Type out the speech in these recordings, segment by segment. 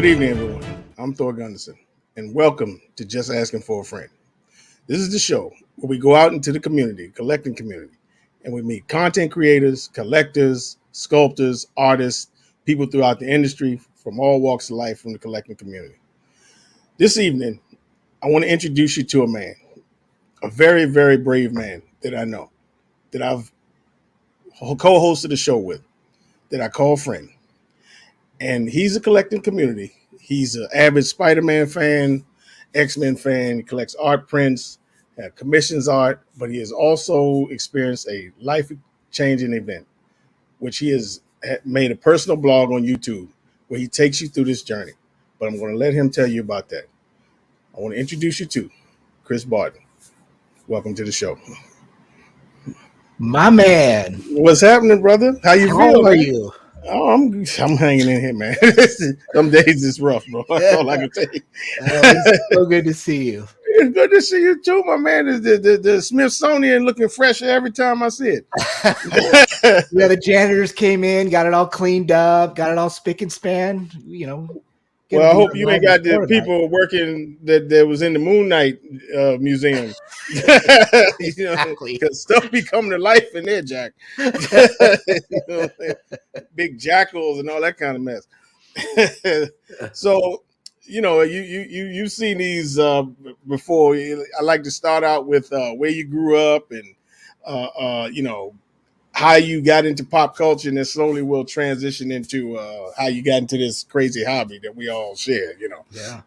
Good evening, everyone. I'm Thor Gunderson, and welcome to Just Asking for a Friend. This is the show where we go out into the community, collecting community, and we meet content creators, collectors, sculptors, artists, people throughout the industry from all walks of life from the collecting community. This evening, I want to introduce you to a man, a very, very brave man that I know, that I've co-hosted a show with, that I call friend. And he's a collecting community. He's an avid Spider-Man fan, X-Men fan. He collects art prints, commissions art, but he has also experienced a life-changing event, which he has made a personal blog on YouTube where he takes you through this journey. But I'm going to let him tell you about that. I want to introduce you to Kris Barton. Welcome to the show. My man. What's happening, brother? How you feel? How are you? Oh, I'm hanging in here, man. Some days it's rough, bro. That's all I can tell you. It's so good to see you. It's good to see you too, my man. The Smithsonian looking fresher every time I see it. Yeah, the janitors came in, got it all cleaned up, got it all spick and span. Well, I hope you ain't got the people working that was in the Moon Knight Museum. Exactly. Because stuff be coming to life in there, Jack. Big jackals and all that kind of mess. So, you've seen these before. I like to start out with where you grew up and how you got into pop culture, and then slowly we'll transition into how you got into this crazy hobby that we all share. Yeah.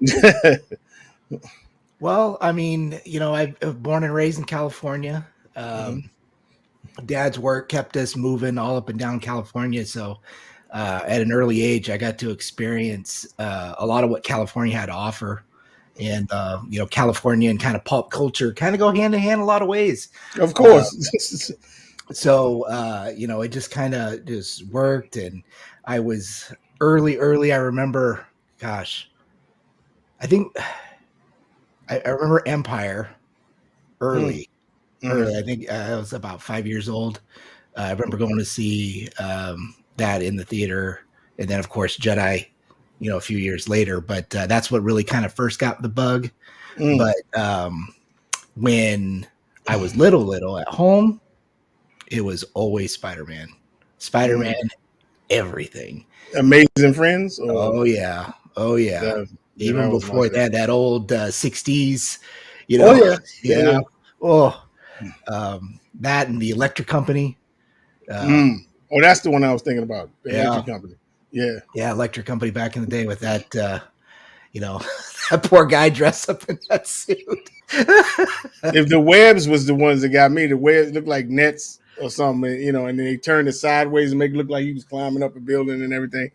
Well, I mean, I was born and raised in California. Dad's work kept us moving all up and down California. So at an early age, I got to experience a lot of what California had to offer. And, California and kind of pop culture kind of go hand in hand a lot of ways. Of course. So, it just kind of just worked. And I was early. I remember, gosh, I think I remember Empire early. I think I was about 5 years old. I remember going to see that in the theater. And then, of course, Jedi, a few years later. But that's what really kind of first got the bug. But when I was little at home, it was always Spider-Man. Everything. Amazing Friends? Oh, yeah. Even before that old 60s, Oh, yeah. Oh, that and the Electric Company. Oh, that's the one I was thinking about. The Electric Company. Yeah. Yeah, Electric Company back in the day with that, that poor guy dressed up in that suit. If the webs was the ones that got me, the webs looked like nets or something, and then they turned it sideways and make it look like he was climbing up a building and everything.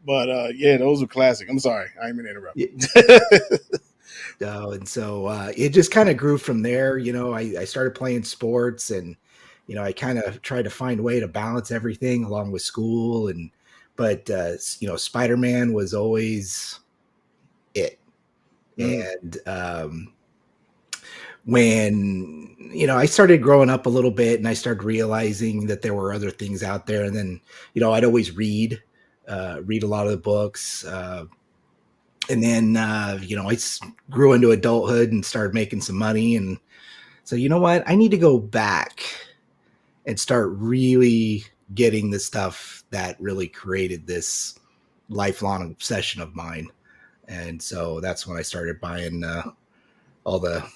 But those were classic. I'm sorry, I didn't mean to interrupt. And so it just kind of grew from there. I started playing sports, and I kind of tried to find a way to balance everything along with school. But Spider-Man was always it. And when I started growing up a little bit, and I started realizing that there were other things out there, and then I'd always read a lot of the books, and then I grew into adulthood and started making some money, and so I need to go back and start really getting the stuff that really created this lifelong obsession of mine. And so that's when I started buying all the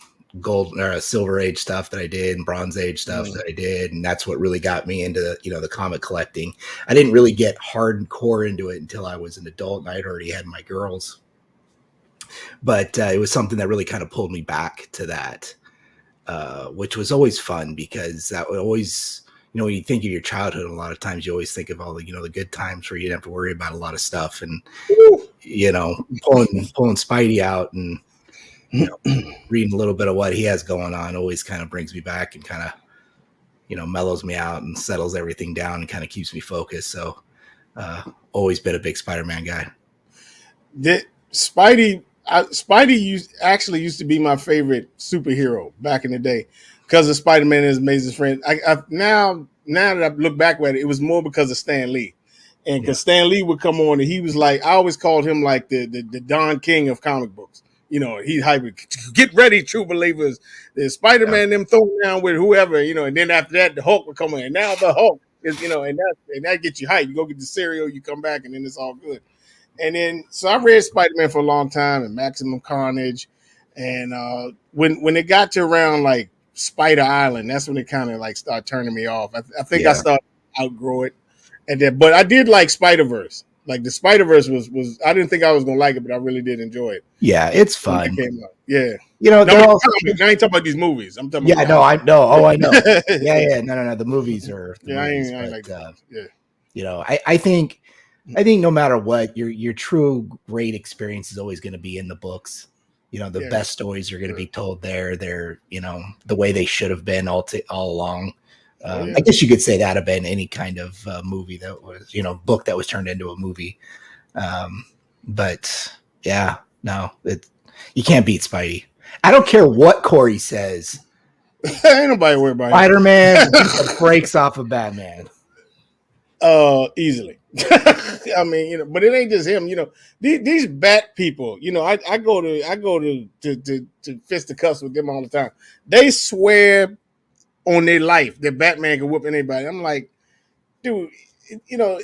gold or silver age stuff that I did and bronze age stuff that I did. And that's what really got me into the comic collecting. I didn't really get hardcore into it until I was an adult and I'd already had my girls. But it was something that really kind of pulled me back to that, which was always fun because that would always, when you think of your childhood, a lot of times you always think of all the, the good times where you didn't have to worry about a lot of stuff, and, pulling Spidey out and, reading a little bit of what he has going on always kind of brings me back and kind of, mellows me out and settles everything down and kind of keeps me focused. So, always been a big Spider-Man guy. Spidey used to be my favorite superhero back in the day because of Spider-Man and his amazing friend. Now that I look back at it, it was more because of Stan Lee. And Yeah. because Stan Lee would come on and he was like, I always called him like the Don King of comic books. You know, he's hyper. Get ready, true believers. The Spider Man them throwing down with whoever, you know, and then after that the Hulk would come in. And now the Hulk is, you know, and that gets you hyped. You go get the cereal, you come back, and then it's all good. And then so I read Spider Man for a long time and Maximum Carnage. And when it got to around like Spider Island, that's when it kind of like started turning me off. I think I started to outgrow it. And then, but I did like Spider Verse. Like the Spider Verse was I didn't think I was gonna like it, but I really did enjoy it. Yeah, it's When it fun. came out. Yeah. You know, No, they're all. I ain't talking about these movies. I'm talking Yeah, about no, the I know. Oh, I know. comics. Yeah, yeah. No. The movies are the Yeah, movies, I ain't but like the movies. Yeah. you know, I think no matter what, your true great experience is always going to be in the books. You know, the best stories are going to be told there. They're, you know, the way they should have been all along. I guess you could say that have been any kind of movie that was, you know, book that was turned into a movie. But yeah, no, you can't beat Spidey. I don't care what Corey says. Ain't nobody worried about Spider-Man beat the brakes off of Batman. Easily. I mean, you know, but it ain't just him. You know, these bat people. You know, I go to fisticuffs with them all the time. They swear on their life that Batman can whoop anybody. I'm like, dude, you know,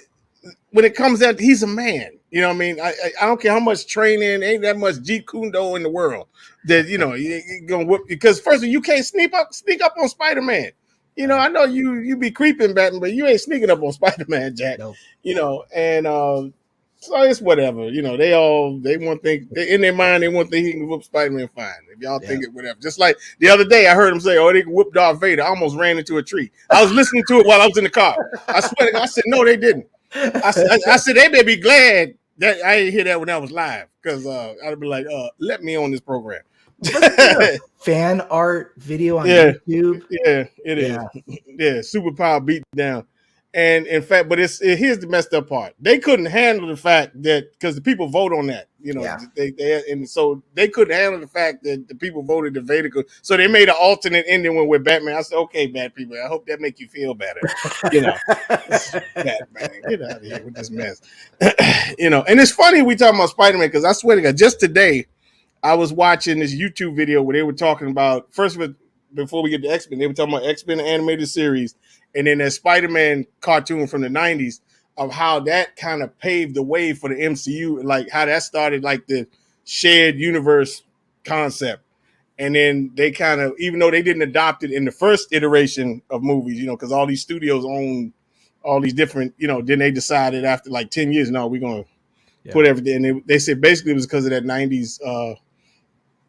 when it comes out, he's a man. You know what I mean? I don't care how much training, ain't that much Jeet Kune Do in the world that, you know, you're gonna whoop, because first of all, you can't sneak up on Spider-Man. You know, I know you be creeping Batman, but you ain't sneaking up on Spider-Man, Jack. Nope. You know, and so it's whatever. You know, they want think in their mind they want think he can whoop Spider-Man fine. If y'all think it, whatever. Just like the other day, I heard him say, "Oh, they can whoop Darth Vader." I almost ran into a tree. I was listening to it while I was in the car. I swear to God, I said, "No, they didn't." I said they better be glad that I didn't hear that when I was live, because I'd be like, let me on this program. Fan art video on YouTube. Yeah, it is. Yeah, superpower beat down. And in fact, but here's the messed up part. They couldn't handle the fact that, because the people vote on that, you know, and so they couldn't handle the fact that the people voted the Vader could. So they made an alternate ending one with Batman. I said, okay, bad people, I hope that make you feel better. You know, Batman, get out of here with this mess. You know, and it's funny we talking about Spider-Man, because I swear to God, just today I was watching this YouTube video where they were talking about, before we get to X-Men, they were talking about X-Men animated series, and then that Spider-Man cartoon from the 90s, of how that kind of paved the way for the MCU, like how that started like the shared universe concept. And then they kind of, even though they didn't adopt it in the first iteration of movies, you know, because all these studios own all these different, you know, then they decided after like 10 years, no, we're going to put everything. And they said basically it was because of that 90s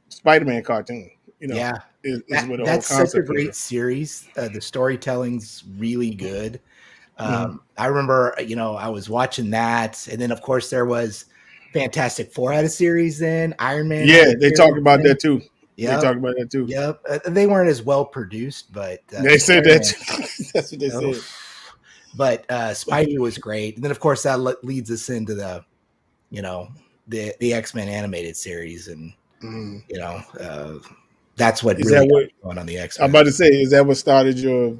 Spider-Man cartoon. You know, that's such a great series. The storytelling's really good. I remember, you know, I was watching that, and then of course there was Fantastic Four had a series then, Iron Man. Yeah, they talked about that too. Yeah, they talked about that too. Yep, they weren't as well produced, but they said that. That's what they said. But Spidey was great, and then of course that leads us into the, you know, the X-Men animated series, and you know, that's what really got going on the X-Men. I'm about to say, is that what started your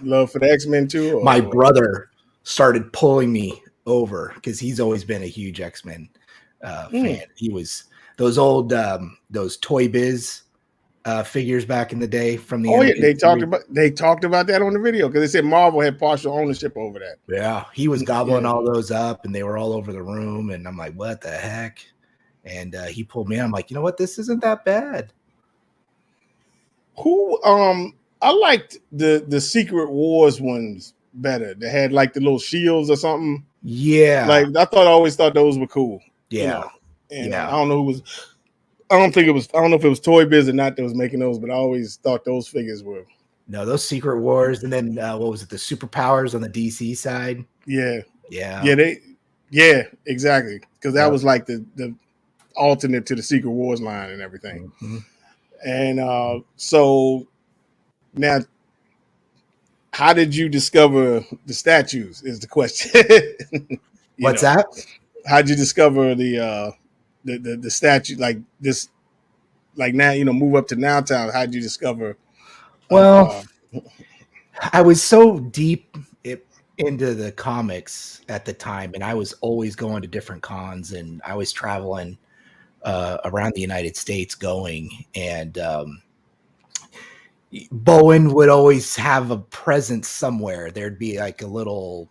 love for the X-Men too? Or? My brother started pulling me over because he's always been a huge X-Men fan. He was those old those Toy Biz figures back in the day from the they talked about that on the video, because they said Marvel had partial ownership over that. Yeah, he was gobbling all those up, and they were all over the room, and I'm like, what the heck? And he pulled me in. I'm like, you know what? This isn't that bad. I liked the Secret Wars ones better. They had like the little shields or something. Yeah, like I always thought those were cool. Yeah, you know? And I don't know who was. I don't know if it was Toy Biz or not that was making those, but I always thought those figures were. No, those Secret Wars, and then what was it? The Superpowers on the DC side. Yeah, exactly, because that was like the alternate to the Secret Wars line and everything. And so now, how did you discover the statues? Is the question. What's that? How did you discover the statue, like this, like now, you know, move up to Now Town? How did you discover? Well, I was so deep into the comics at the time, and I was always going to different cons, and I was traveling around the United States going, and Bowen would always have a presence somewhere. There'd be like a little,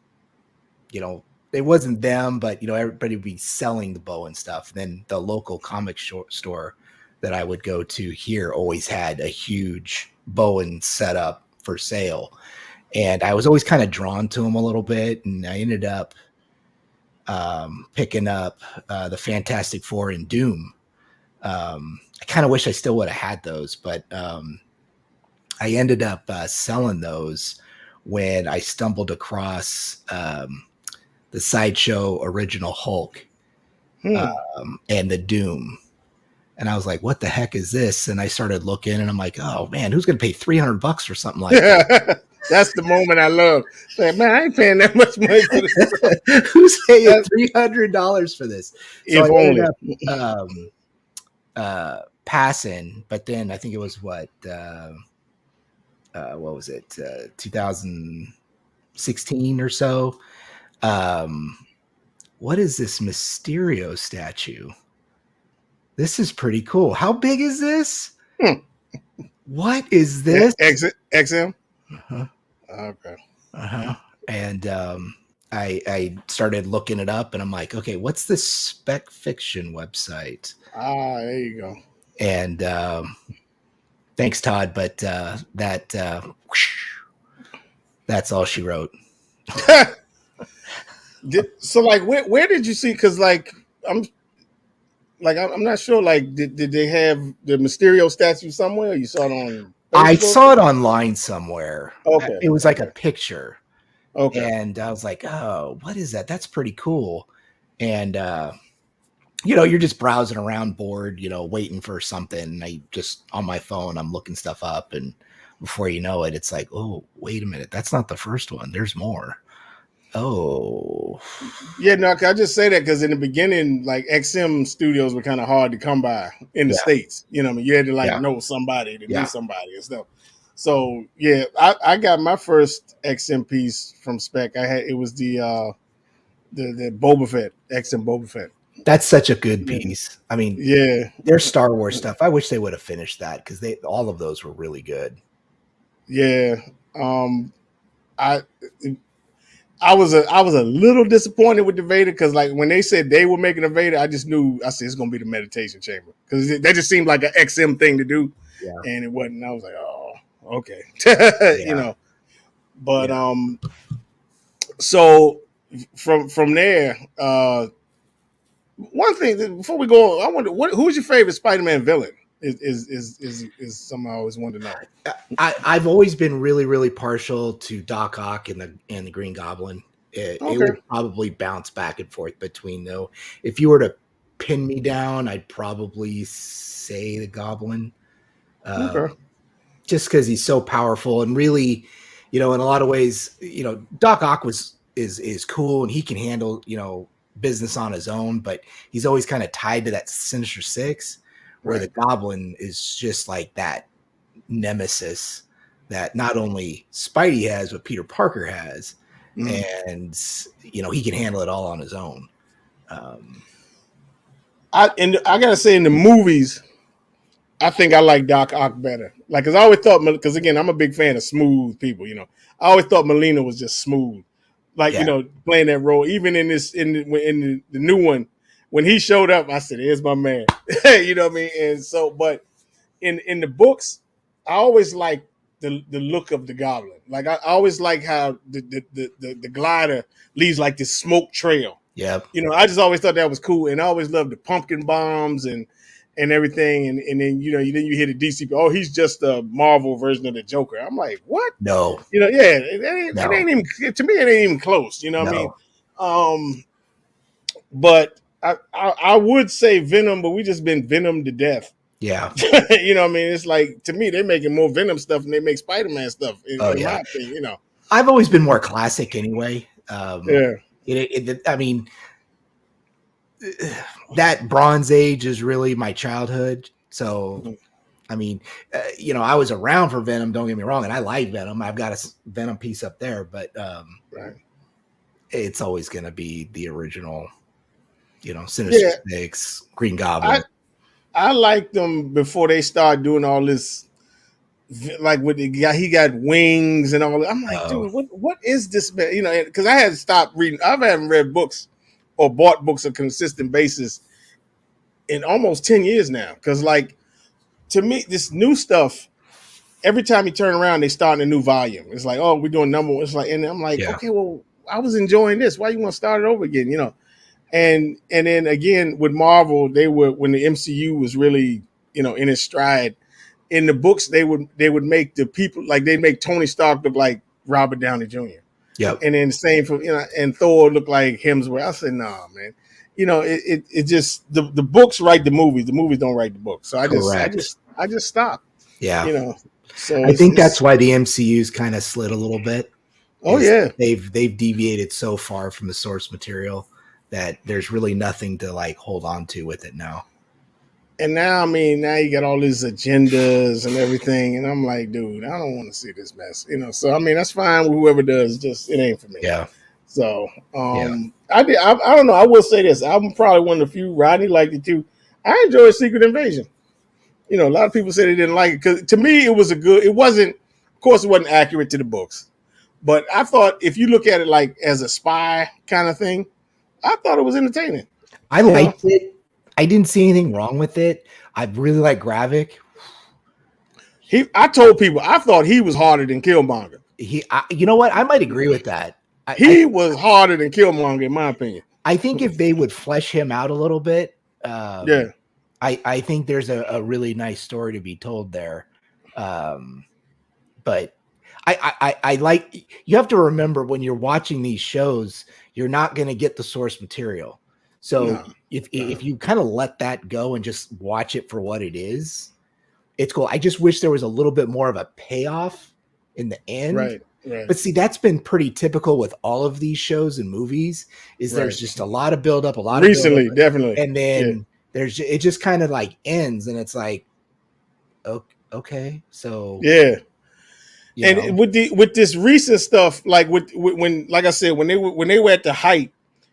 it wasn't them, but everybody would be selling the Bowen stuff. And then the local comic store that I would go to here always had a huge Bowen setup for sale. And I was always kind of drawn to them a little bit. And I ended up picking up the Fantastic Four and Doom. I kind of wish I still would have had those, but I ended up selling those when I stumbled across the Sideshow Original Hulk and the Doom. And I was like, what the heck is this? And I started looking, and I'm like, oh man, who's going to pay $300 for something like that? That's the moment I love. Like, man, I ain't paying that much money for this. Who's paying $300 for this? So if I ended only. up passing, but then I think it was what was it? 2016 or so. What is this Mysterio statue? This is pretty cool. How big is this? What is this? XM? Uh-huh. Okay. Uh-huh. And I started looking it up, and I'm like, okay, what's this Spec Fiction website? There you go. And thanks, Todd, but that's all she wrote. So, like, where did you see? Because, like, I'm not sure. Like, did they have the Mysterio statue somewhere? Or you saw it on Facebook? I saw it online somewhere. Okay, it was like a picture. Okay, and I was like, oh, what is that? That's pretty cool. And you're just browsing around, bored, waiting for something. And I just on my phone, I'm looking stuff up, and before you know it, it's like, oh, wait a minute, that's not the first one. There's more. Oh, yeah. No, I just say that because in the beginning, like XM studios were kind of hard to come by in the States. You know, what I mean, you had to know somebody to do somebody and stuff. So yeah, I got my first XM piece from Spec. It was the Boba Fett, XM Boba Fett. That's such a good piece. I mean, yeah, their Star Wars stuff. I wish they would have finished that because all of those were really good. Yeah, I was a little disappointed with the Vader because, like, when they said they were making a Vader, I just knew it's gonna be the meditation chamber because that just seemed like an XM thing to do, and it wasn't. I was like, oh, okay, But so from there, one thing before we go, I wonder who's your favorite Spider-Man villain? Is something I always wanted to know. I've always been really, really partial to Doc Ock and the Green Goblin. It would probably bounce back and forth between though. If you were to pin me down, I'd probably say the Goblin. Just because he's so powerful and really, in a lot of ways, Doc Ock is cool and he can handle, business on his own, but he's always kind of tied to that Sinister Six. Where the Goblin is just like that nemesis that not only Spidey has, but Peter Parker has. And, he can handle it all on his own. I got to say, in the movies, I think I like Doc Ock better. Like, because I always thought, because again, I'm a big fan of smooth people, I always thought Melina was just smooth. Like, playing that role. Even in the new one, when he showed up, I said, "Here's my man." You know what I mean? And so, but in the books, I always like the look of the Goblin. Like I always like how the glider leaves like this smoke trail. Yeah. I just always thought that was cool, and I always loved the pumpkin bombs and everything. And then you hear the DC. Oh, he's just a Marvel version of the Joker. I'm like, what? No. It ain't even, to me. It ain't even close. You know what I mean? But I would say Venom, but we just been Venom to death. Yeah. You know what I mean? It's like, to me, they're making more Venom stuff than they make Spider-Man stuff, in my opinion, I've always been more classic anyway. Yeah. I mean, that Bronze Age is really my childhood. So, I mean, I was around for Venom, don't get me wrong, and I like Venom. I've got a Venom piece up there, but right. it's always going to be the original, Sinister Yeah, Six, Green I Goblin. I liked them before they started doing all this. Like with the guy, he got wings and all. I'm like, Oh, dude, what is this, man? Because I had to stop reading. I haven't read books or bought books on a consistent basis in almost 10 years now. Because like to me, this new stuff. Every time you turn around, they start a new volume. It's like, oh, we're doing number one. It's like, and I'm like, yeah. okay, well, I was enjoying this. Why you want to start it over again? And then again with Marvel, they were when the MCU was really in its stride. In the books, they would make the people like they make Tony Stark look like Robert Downey Jr. Yep. And then the same for and Thor look like Hemsworth. I said, nah, man. It just the books write the movies. The movies don't write the books. So Correct. I just stopped. Yeah. You know. So I think that's why the MCU's kind of slid a little bit. oh Is yeah. they've deviated so far from the source material that there's really nothing to like hold on to with it now. And now, now you got all these agendas and everything, and I'm like, dude, I don't want to see this mess, So that's fine with whoever does, just it ain't for me. Yeah. So, Yeah. I don't know. I will say this: I'm probably one of the few. Rodney liked it too. I enjoyed Secret Invasion. A lot of people said they didn't like it because to me it was a good. It wasn't, of course, it wasn't accurate to the books, but I thought if you look at it like as a spy kind of thing, I thought it was entertaining. I liked it. I didn't see anything wrong with it. I really like Gravik. I told people I thought he was harder than Killmonger. You know what? I might agree with that. He was harder than Killmonger, in my opinion. I think if they would flesh him out a little bit, yeah, I think there's a really nice story to be told there. But I like, you have to remember when you're watching these shows, you're not going to get the source material. So if you kind of let that go and just watch it for what it is, it's cool. I just wish there was a little bit more of a payoff in the end. Right. But see, that's been pretty typical with all of these shows and movies. There's just a lot of buildup, a lot recently, of definitely, and then it just kind of like ends, and it's like, okay, so yeah. And with this recent stuff, like when like I said, when they were at the height,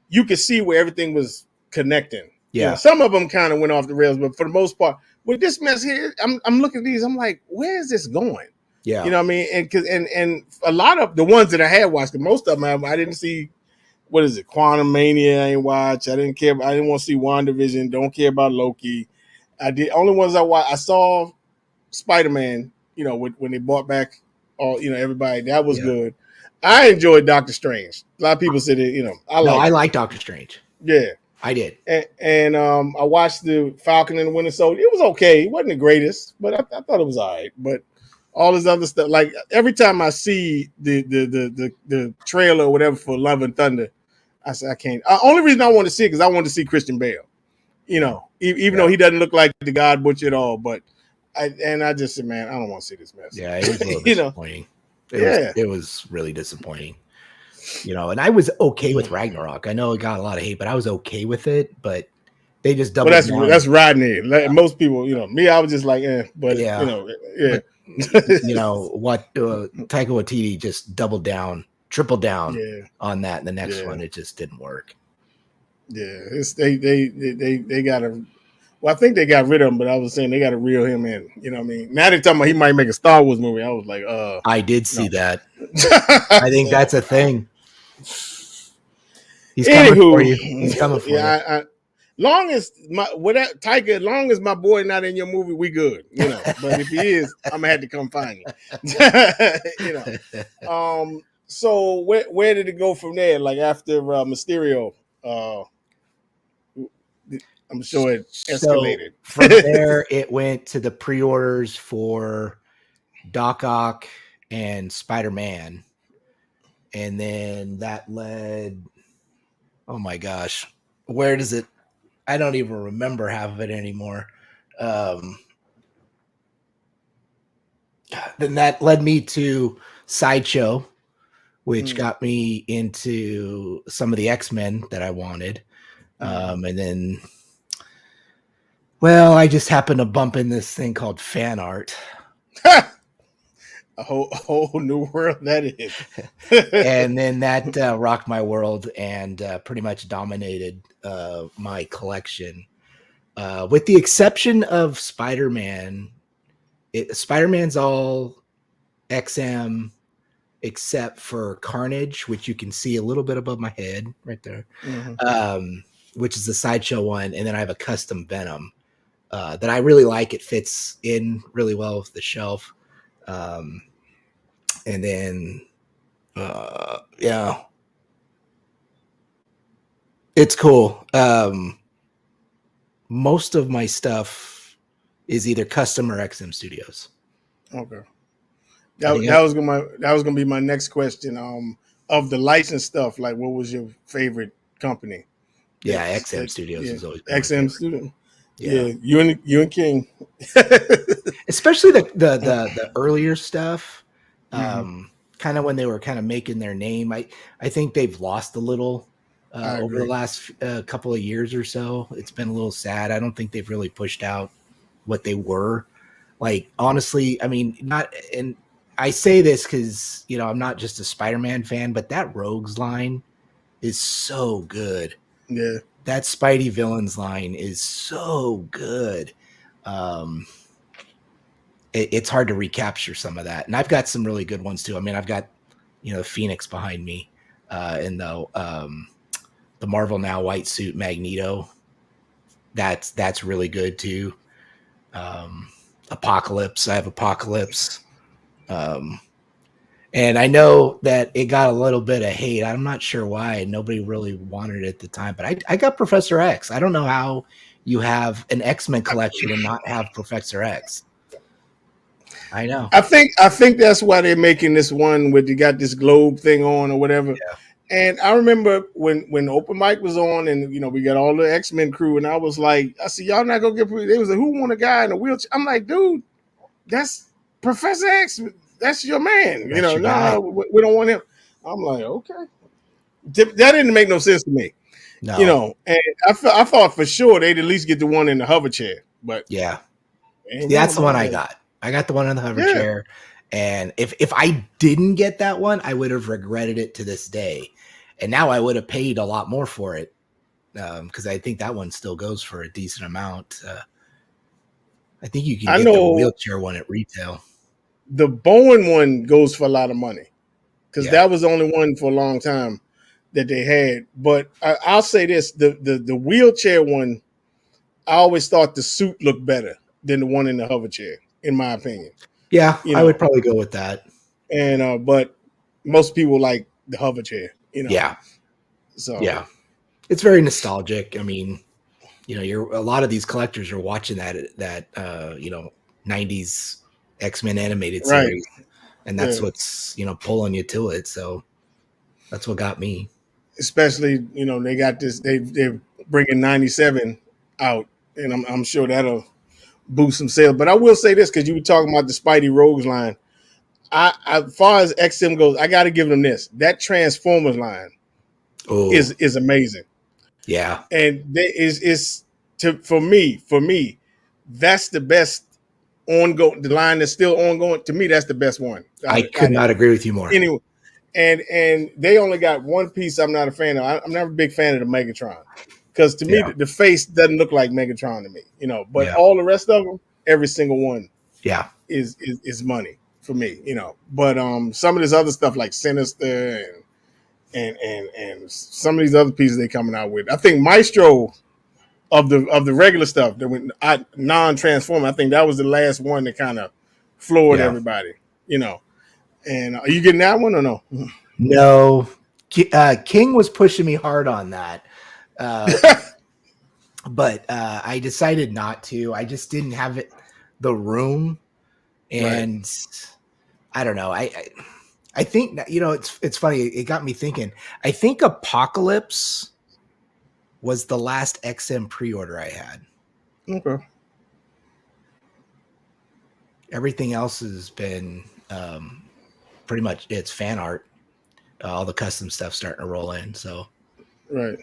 you could see where everything was connecting. Yeah, some of them kind of went off the rails, but for the most part, with this mess here, I'm looking at these, I'm like, where is this going? Yeah, what I mean, and a lot of the ones that I had watched, most of them I didn't see. What is it? Quantum Mania I ain't watch. I didn't care. I didn't want to see WandaVision. Don't care about Loki. I did only ones I watched. I saw Spider-Man. When they brought back all everybody, that was good. I enjoyed Doctor Strange. A lot of people said it. I like Doctor Strange. Yeah, I did. And I watched the Falcon and the Winter Soldier. It was okay. It wasn't the greatest, but I thought it was all right. But all this other stuff, like every time I see the trailer or whatever for Love and Thunder, I say I can't. Only reason I want to see it because I want to see Christian Bale. Even though he doesn't look like the God Butcher at all, but I just said, man, I don't want to see this mess. Yeah, it was a little disappointing. It was really disappointing. And I was okay with Ragnarok. I know it got a lot of hate, but I was okay with it. But they just doubled. Well, that's Rodney. Like, most people, me, I was just like, but yeah. But, what Taika Waititi just doubled down, tripled down on that. And the next one, it just didn't work. Yeah, they got to. Well, I think they got rid of him, but I was saying they got to reel him in. You know what I mean? Now they're talking about he might make a Star Wars movie. I was like, I did see that. I think that's a thing. He's coming for you. He's coming for you. Long as Taika, long as my boy not in your movie, we good. But if he is, I'm gonna have to come find you. So where did it go from there? Like after Mysterio, I'm sure it escalated. So from there, it went to the pre-orders for Doc Ock and Spider-Man, and then that led. Oh my gosh, where does it? I don't even remember half of it anymore. Then that led me to Sideshow, which got me into some of the X-Men that I wanted. And then, I just happened to bump in this thing called fan art. a whole new world that is. And then that rocked my world and pretty much dominated my collection, with the exception of Spider-Man. Spider-Man's all XM except for Carnage, which you can see a little bit above my head right there, Mhm. which is the sideshow one. And then I have a custom Venom that I really like. It fits in really well with the shelf. Um, and then, yeah, it's cool. Most of my stuff is either custom or XM Studios. Okay. I think That was gonna be my next question. Of the licensed stuff, like what was your favorite company? yeah, XM That Studios yeah, has always been my XM favorite. student. Yeah, Yeah, you and King. especially the earlier stuff. Mhm. Kind of when they were kind of making their name. I think they've lost a little I over the agree. last couple of years or so. It's been a little sad. I don't think they've really pushed out what they were. Like honestly, I mean, not and I say this because I'm not just a Spider-Man fan, but that Rogues line is so good. Yeah, That Spidey villains line is so good. Um, it's hard to recapture some of that, and I've got some really good ones too. I mean, I've got Phoenix behind me, in the Marvel Now white suit Magneto. That's really good too. Um, Apocalypse, I have Apocalypse. Um, and I know that it got a little bit of hate. I'm not sure why. Nobody really wanted it at the time, but I got Professor X. I don't know how you have an X-Men collection and not have Professor X. I know. I think that's why they're making this one with you got this globe thing on or whatever. Yeah. And I remember when open mic was on, and we got all the X-Men crew, and I said, y'all not gonna get. They was like, who want a guy in a wheelchair? I'm like, dude, that's Professor X. That's your man. That's your guy. No, we don't want him. I'm like, okay, that didn't make no sense to me. No. And I thought for sure they'd at least get the one in the hover chair, but Yeah. they ain't doing That's the one about I that. got. I got the one in the hover Yeah, chair. And if I didn't get that one, I would have regretted it to this day. And now I would have paid a lot more for it. Because I think that one still goes for a decent amount. I think you can I get the know wheelchair one at retail. the Bowen one goes for a lot of money because Yeah. that was the only one for a long time that they had. But I'll say this: the wheelchair one, I always thought the suit looked better than the one in the hover chair, in my opinion. Yeah, You I would know, probably go with that. and but most people like the hover chair. Yeah. So Yeah. It's very nostalgic. I mean, you're a lot of these collectors are watching that 90s X-Men animated right, series, and that's yeah. what's pulling you to it. So that's what got me. Especially they got this. They're bringing '97 out, and I'm sure that'll boost some sales. But I will say this because you were talking about the Spidey Rogues line. As far as XM goes, I got to give them this. That Transformers line Oh, is amazing, yeah. and there is to for me, that's the best ongoing. The line that's still ongoing to me. That's the best one I could out of not agree with you more. anyway. And they only got one piece. I'm not a fan of. I'm not a big fan of the Megatron because to me Yeah. the face doesn't look like Megatron to me. But Yeah. all the rest of them, every single one Yeah. is money for me. But some of this other stuff like Sinister and some of these other pieces they coming out with. I think Maestro of the regular stuff that went non-transforming. I think that was the last one that kind of floored Yeah. everybody. You know. And are you getting that one or no? No. King was pushing me hard on that. Uh, but I decided not to. I just didn't have the room, Right. and I don't know. I think that, it's funny. It got me thinking. I think Apocalypse was the last XM pre-order I had. Okay. Everything else has been pretty much it's fan art. All the custom stuff starting to roll in. So Right.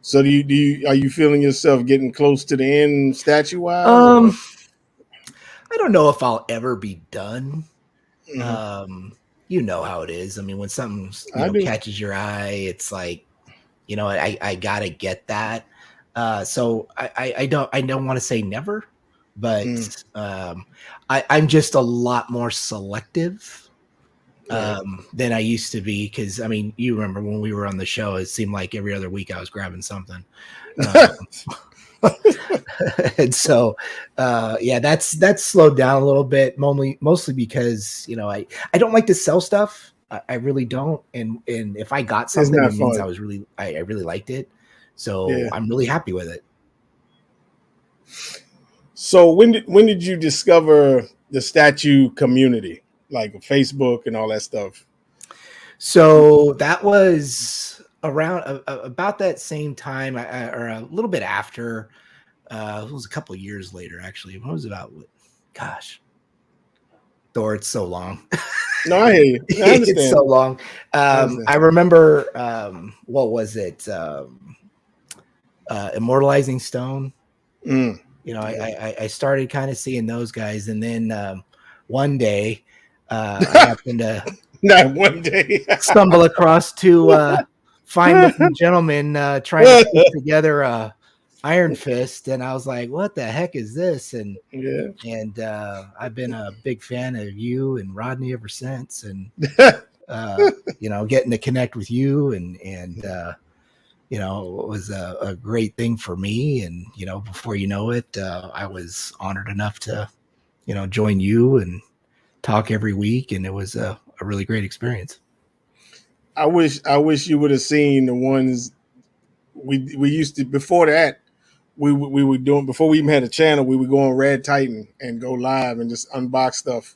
So are you feeling yourself getting close to the end statue wise um, or I don't know if I'll ever be done. Hmm. You know how it is. I mean, when something, I do. catches your eye, it's like, I gotta get that. So I don't want to say never, but Mm, I'm just a lot more selective right. than I used to be. Because I mean, you remember when we were on the show, it seemed like every other week I was grabbing something. Uh, and so yeah, that's slowed down a little bit, mostly because I don't like to sell stuff. I really don't. And if I got It's something, not it means fun. I really liked it, so Yeah. I'm really happy with it. So when did you discover the statue community, like Facebook and all that stuff? So that was around about that same time, or a little bit after. It was a couple of years later, actually. What was it about? Gosh, Thor, it's so long. No, I hear you. I It's understand. so long. I understand. I remember, what was it? Immortalizing Stone. Mm, yeah. I started kind of seeing those guys, and then one day I happened to Not one day. stumble across two fine-looking gentlemen trying to piece together a Iron Fist, and I was like, "What the heck is this?" Yeah. And I've been a big fan of you and Rodney ever since, and getting to connect with you it was a great thing for me. And before you know it, I was honored enough to join you and talk every week, and it was a really great experience. I wish you would have seen the ones we used to before that. We were doing before we even had a channel. We would go on Red Titan and go live and just unbox stuff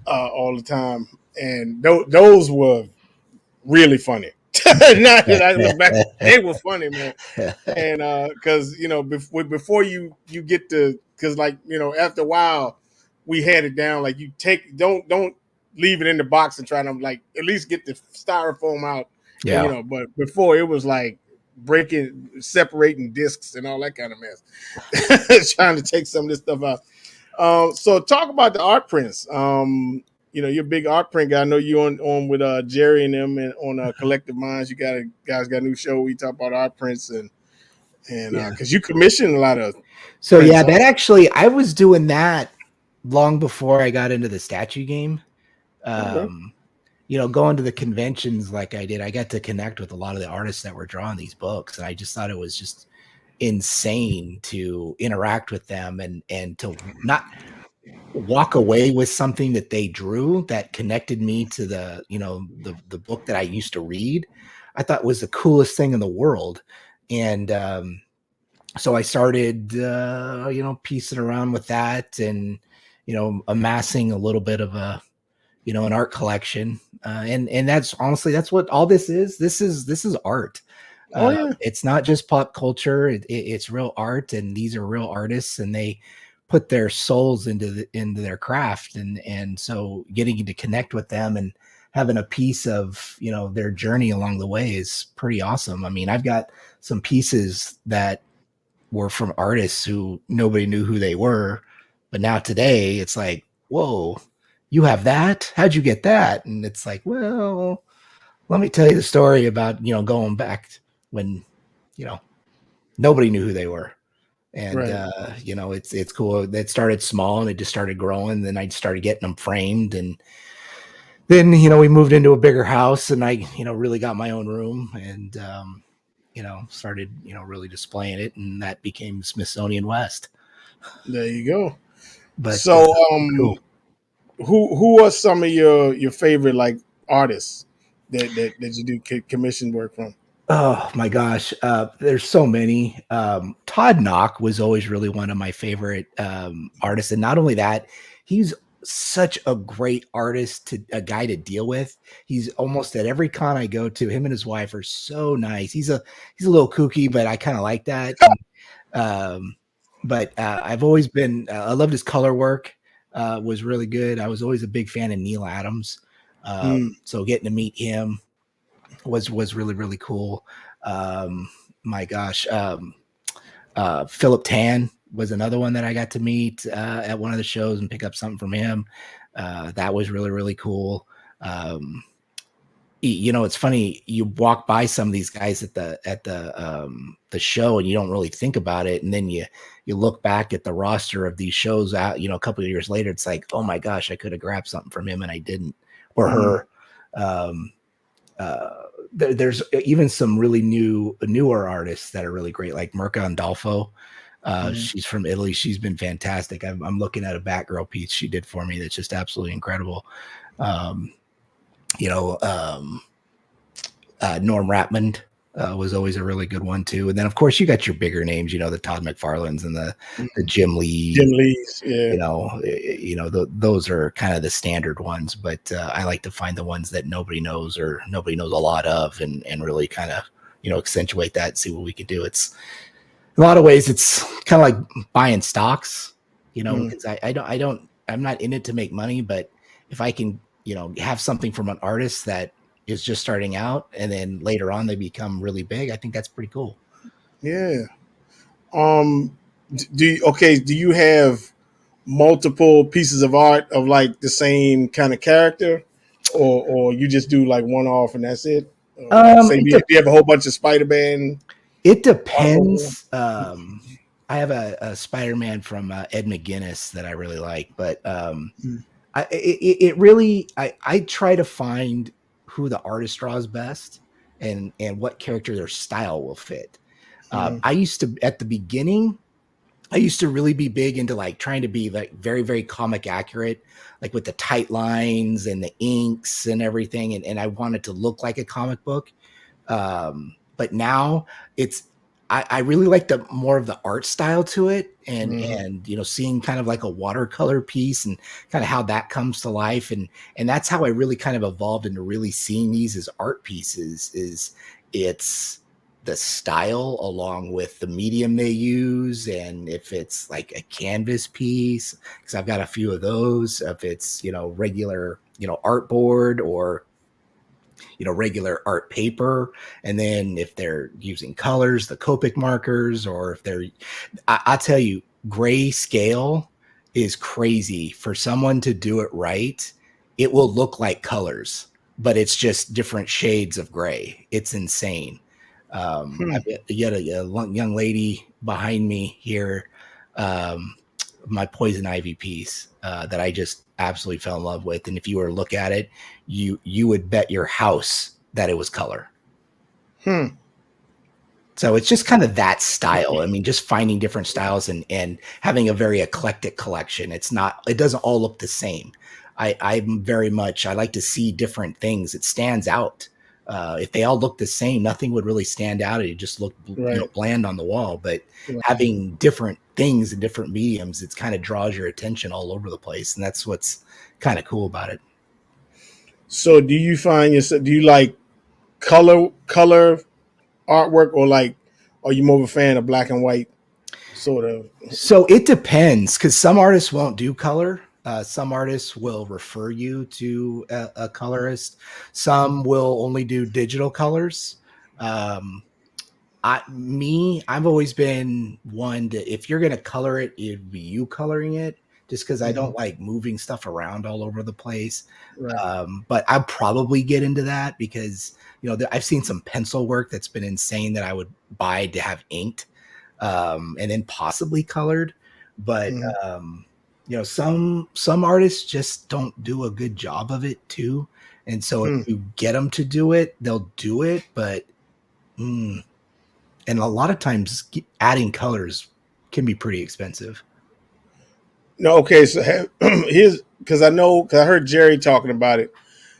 all the time. And those were really funny. Now that I look back, they were funny, man. And because before you get to, because like after a while we had it down, like you take don't leave it in the box and try to like at least get the styrofoam out. And Yeah. but before it was like breaking, separating discs and all that kind of mess. Trying to take some of this stuff out. So talk about the art prints. You're a big art print guy. I know you on with Jerry and them and on Collective Minds. You guys got a new show. We talk about art prints and Yeah. because you commission a lot of So prints yeah, on. that actually, I was doing that long before I got into the statue game. Okay. Um, going to the conventions like I did, I got to connect with a lot of the artists that were drawing these books, and I just thought it was just insane to interact with them and to not walk away with something that they drew that connected me to the book that I used to read. I thought was the coolest thing in the world. And so I started piecing around with that, and amassing a little bit of an art collection. And that's honestly, that's what all this is. This is art. Oh yeah. It's not just pop culture. It's real art, and these are real artists, and they put their souls into their craft. And so getting to connect with them and having a piece of their journey along the way is pretty awesome. I mean, I've got some pieces that were from artists who nobody knew who they were, but now today it's like, whoa, you have that? How'd you get that? And it's like, well, let me tell you the story about going back when you know nobody knew who they were. And Right. it's cool. It started small and it just started growing. Then I started getting them framed, and then we moved into a bigger house, and I really got my own room, and started really displaying it, and that became Smithsonian West. There you go. But So cool. who are some of your favorite like artists that you do commission work from? Oh my gosh, there's so many. Todd Knock was always really one of my favorite artists, and not only that, he's such a great artist, to a guy to deal with. He's almost at every con I go to. Him and his wife are so nice. He's a little kooky, but I kind of like that. And, but I've always been. I loved his color work. Was really good. I was always a big fan of Neil Adams. Hmm. So getting to meet him was really really cool. My gosh, Philip Tan was another one that I got to meet at one of the shows and pick up something from him. That was really, really cool. It's funny. You walk by some of these guys at the show, and you don't really think about it, and then you look back at the roster of these shows out. A couple of years later, it's like, oh my gosh, I could have grabbed something from him and I didn't, or her. Um, there's even some really newer artists that are really great, like Mirka Andolfo. She's from Italy. She's been fantastic. I'm looking at a Batgirl piece she did for me that's just absolutely incredible. Norm Ratman was always a really good one too. And then of course you got your bigger names, the Todd McFarlanes and the Jim Lee. Jim Lee's, yeah. Those are kind of the standard ones, but I like to find the ones that nobody knows or nobody knows a lot of, and really kind of accentuate that and see what we can do. It's in a lot of ways it's kind of like buying stocks, because I'm not in it to make money, but if I can have something from an artist that is just starting out and then later on they become really big, I think that's pretty cool. Yeah. Do you have multiple pieces of art of like the same kind of character, or you just do like one off and that's it? Say you have a whole bunch of Spider-Man. It depends. I have a Spider-Man from Ed McGuinness that I really like, but I try to find who the artist draws best and what character their style will fit. I used to, at the beginning, really be big into like trying to be like very, very comic accurate, like with the tight lines and the inks and everything. And I wanted to look like a comic book. But now I really like the more of the art style to it, and seeing kind of like a watercolor piece and kind of how that comes to life, and that's how I really kind of evolved into really seeing these as art pieces. It's the style along with the medium they use, and if it's like a canvas piece, because I've got a few of those. If it's regular artboard or regular art paper, and then if they're using colors, the Copic markers, or if they're, I'll tell you, gray scale is crazy. For someone to do it right, it will look like colors, but it's just different shades of gray. It's insane. I've got a young lady behind me here, my Poison Ivy piece that I just absolutely fell in love with. And if you were to look at it, you would bet your house that it was color. So it's just kind of that style. I mean, just finding different styles and having a very eclectic collection. It doesn't all look the same. I like to see different things. It stands out. If they all look the same, nothing would really stand out. It just look bland on the wall. But having different things in different mediums, it kind of draws your attention all over the place, and that's what's kind of cool about it. So, do you like color artwork, or like, are you more of a fan of black and white, sort of? So it depends, because some artists won't do color. Some artists will refer you to a colorist. Some will only do digital colors. I've always been one to, if you're going to color it, it'd be you coloring it, just because I don't like moving stuff around all over the place. Right. But I'll probably get into that because, I've seen some pencil work that's been insane that I would buy to have inked and then possibly colored. But, some artists just don't do a good job of it too. And so if you get them to do it, they'll do it. But, and a lot of times adding colors can be pretty expensive. No. Okay. So because I heard Jerry talking about it.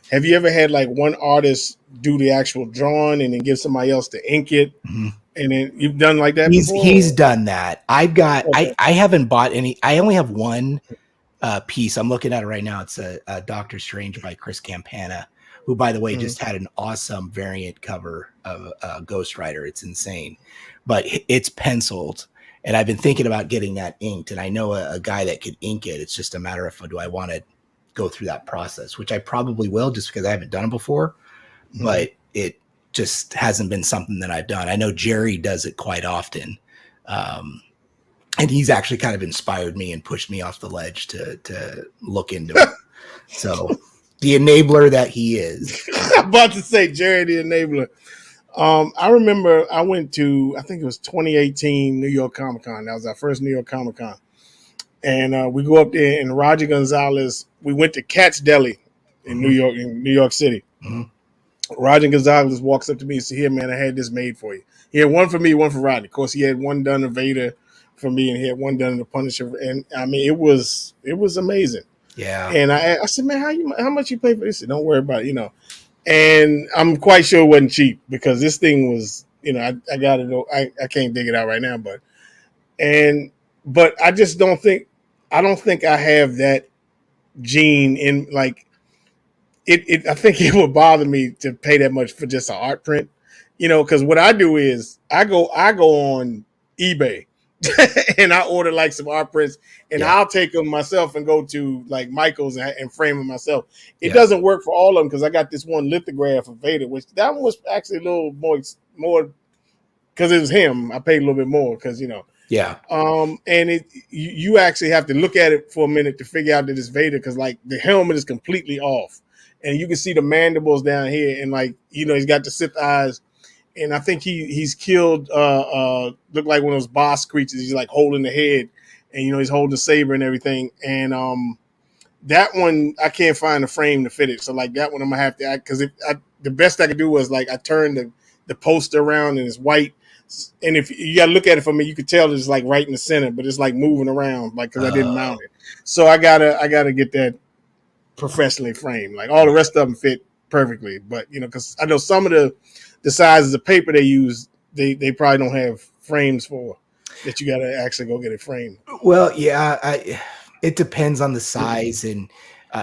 Have you ever had like one artist do the actual drawing and then give somebody else to ink it? Mm-hmm. And then you've done like that before? He's done that. I've got, okay. I haven't bought any. I only have one piece. I'm looking at it right now. It's a Doctor Strange by Chris Campana, who, by the way, just had an awesome variant cover of Ghost Rider. It's insane, but it's penciled. And I've been thinking about getting that inked. And I know a guy that could ink it. It's just a matter of, do I want to go through that process, which I probably will, just because I haven't done it before, but it just hasn't been something that I've done. I know Jerry does it quite often. And he's actually kind of inspired me and pushed me off the ledge to look into it. So the enabler that he is. I'm about to say Jerry the Enabler. I remember I went to, I think it was 2018 New York Comic Con. That was our first New York Comic Con. And we go up there, and Roger Gonzalez, we went to Cat's Deli in New York City. Mm-hmm. Roger Gonzalez walks up to me and says, "Here, man, I had this made for you. He had one for me, one for Rodney. Of course, he had one done of Vader for me, and he had one done of the Punisher. And I mean, it was amazing. Yeah. And I said, man, how much you pay for this? He said, don't worry about it, you know. And I'm quite sure it wasn't cheap because this thing was, you know, I got it. I can't dig it out right now, but I just don't think I have that gene in like it I think it would bother me to pay that much for just an art print, you know, because what I do is I go on eBay and I order like some art prints and Yeah. I'll take them myself and go to like Michael's and frame them myself. It Yeah. doesn't work for all of them because I got this one lithograph of Vader, which that one was actually a little more because it was him. I paid a little bit more because, you know. Yeah. And you actually have to look at it for a minute to figure out that it's Vader because like the helmet is completely off, and you can see the mandibles down here, and like you know he's got the Sith eyes, and I think he's killed look like one of those boss creatures. He's like holding the head, and you know he's holding the saber and everything, and that one I can't find a frame to fit it, so like that one I'm gonna have to because the best I could do was like I turned the poster around and it's white. And if you gotta look at it for me, you could tell it's like right in the center, but it's like moving around, like because I didn't mount it. So I gotta get that professionally framed. Like all the rest of them fit perfectly, but you know, because I know some of the sizes of paper they use, they probably don't have frames for that. You gotta actually go get it framed. Well, yeah, it depends on the size, and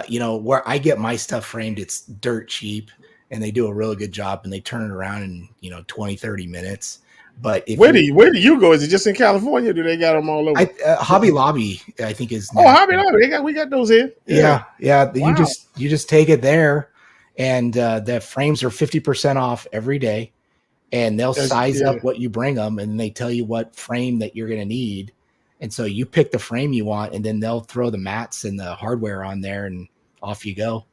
you know where I get my stuff framed, it's dirt cheap, and they do a really good job, and they turn it around in 20-30 minutes. But where do you go? Is it just in California? Or do they got them all over? Hobby Lobby, I think is. Hobby Lobby. We got those here. Yeah. Wow. You just take it there, and the frames are 50% off every day, and they'll size up what you bring them, and they tell you what frame that you're going to need, and so you pick the frame you want, and then they'll throw the mats and the hardware on there, and off you go.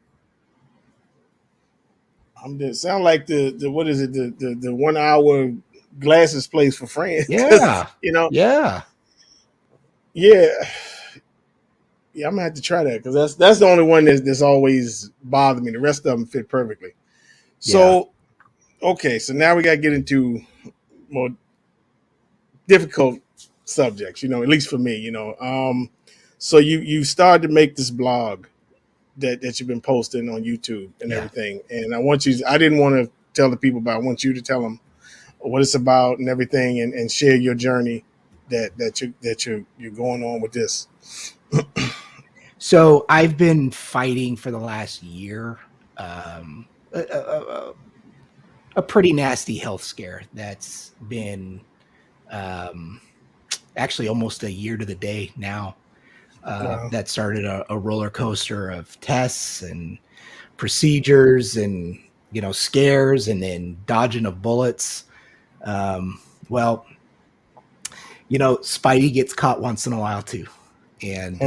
Sound like the what is it the 1 hour glasses place for friends. Yeah. Yeah. I'm gonna have to try that because that's the only one that's always bothered me. The rest of them fit perfectly. So, okay, so now we got to get into more difficult subjects. At least for me. So you started to make this blog that you've been posting on YouTube and everything, and I didn't want to tell the people about. I want you to tell them what it's about and everything, and share your journey that you're going on with this. So I've been fighting for the last year a pretty nasty health scare that's been actually almost a year to the day now. That started a roller coaster of tests and procedures and scares and then dodging of bullets. Well, Spidey gets caught once in a while too. And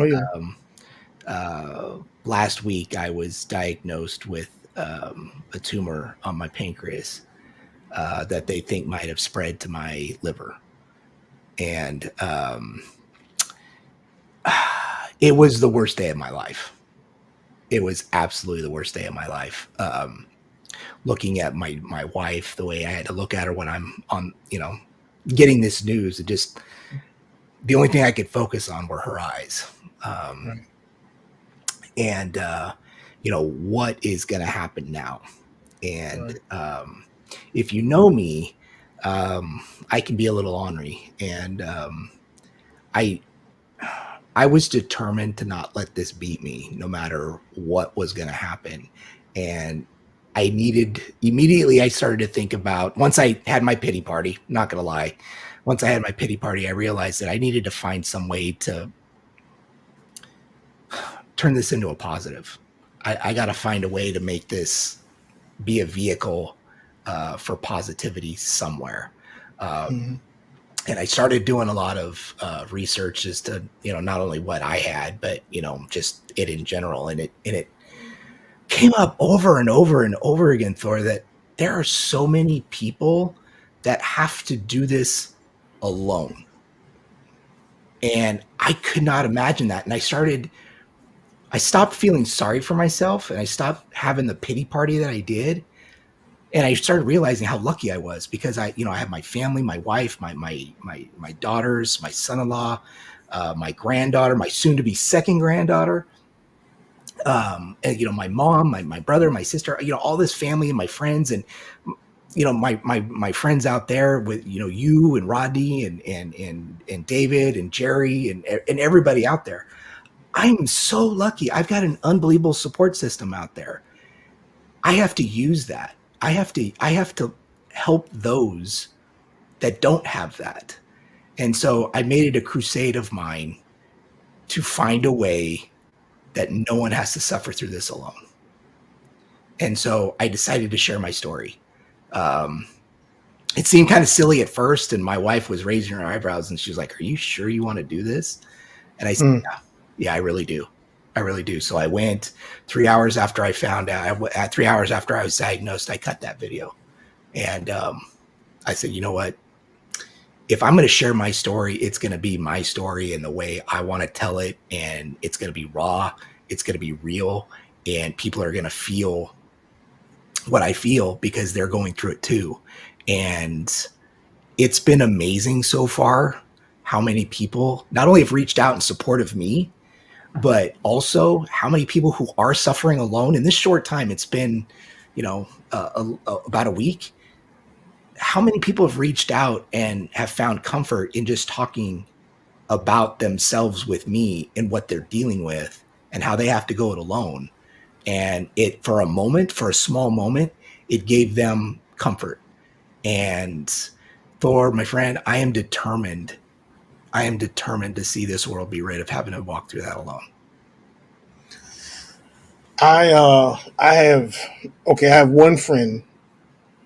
last week I was diagnosed with a tumor on my pancreas that they think might have spread to my liver. And it was the worst day of my life. It was absolutely the worst day of my life. Looking at my wife, the way I had to look at her when I'm on, getting this news, it just, the only thing I could focus on were her eyes. And, what is going to happen now? And if you know me, I can be a little ornery. And I was determined to not let this beat me, no matter what was going to happen. And immediately I started to think about, once I had my pity party, not going to lie, once I had my pity party, I realized that I needed to find some way to turn this into a positive. I got to find a way to make this be a vehicle for positivity somewhere. And I started doing a lot of research as to, not only what I had, but, just it in general. And it came up over and over and over again, Thor, that there are so many people that have to do this alone. And I could not imagine that. And I stopped feeling sorry for myself and I stopped having the pity party that I did. And I started realizing how lucky I was because I have my family, my wife, my daughters, my son-in-law, my granddaughter, my soon-to-be second granddaughter, and my mom, my brother, my sister, all this family and my friends, and my friends out there with you and Rodney and David and Jerry and everybody out there. I'm so lucky. I've got an unbelievable support system out there. I have to use that. I have to help those that don't have that. And so I made it a crusade of mine to find a way that no one has to suffer through this alone. And so I decided to share my story. Um, it seemed kind of silly at first, and my wife was raising her eyebrows, and she was like, "Are you sure you want to do this?" And I said, Mm. "Yeah, I really do. I really do." So I went 3 hours after I found out. At 3 hours after I was diagnosed, I cut that video, and I said, "You know what? If I'm going to share my story, it's going to be my story and the way I want to tell it, and it's going to be raw. It's going to be real, and people are going to feel what I feel because they're going through it too." And it's been amazing so far how many people not only have reached out in support of me, but also how many people who are suffering alone in this short time. It's been, about a week. How many people have reached out and have found comfort in just talking about themselves with me and what they're dealing with and how they have to go it alone. And for a moment, for a small moment, it gave them comfort. And Thor, my friend, I am determined. I am determined to see this world be rid of having to walk through that alone. I have okay. I have one friend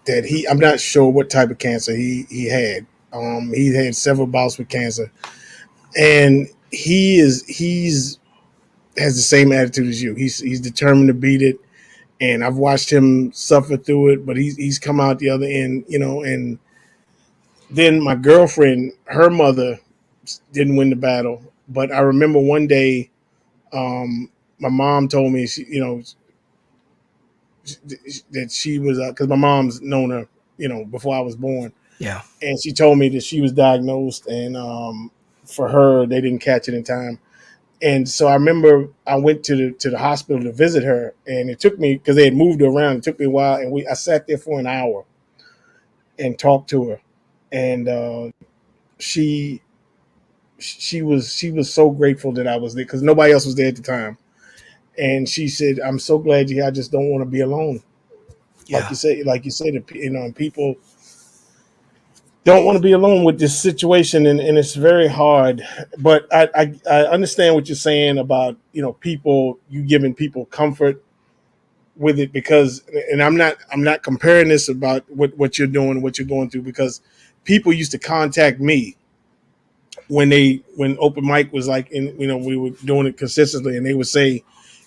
that I'm not sure what type of cancer he had. He had several bouts with cancer, and he's has the same attitude as you. He's determined to beat it, and I've watched him suffer through it, but he's come out the other end, And then my girlfriend, her mother didn't win the battle, but I remember one day, my mom told me that she was because my mom's known her, before I was born, Yeah. and she told me that she was diagnosed, and for her they didn't catch it in time. And so I remember I went to the hospital to visit her, and it took me because they had moved her around. It took me a while, and I sat there for an hour and talked to her, and she she was so grateful that I was there because nobody else was there at the time. And she said, "I'm so glad you're here. I just don't want to be alone." Yeah. Like you said, people don't want to be alone with this situation, and it's very hard. But I understand what you're saying about people, you giving people comfort with it, because, and I'm not comparing this about what you're doing, what you're going through, because people used to contact me when open mic was like, in we were doing it consistently, and they would say,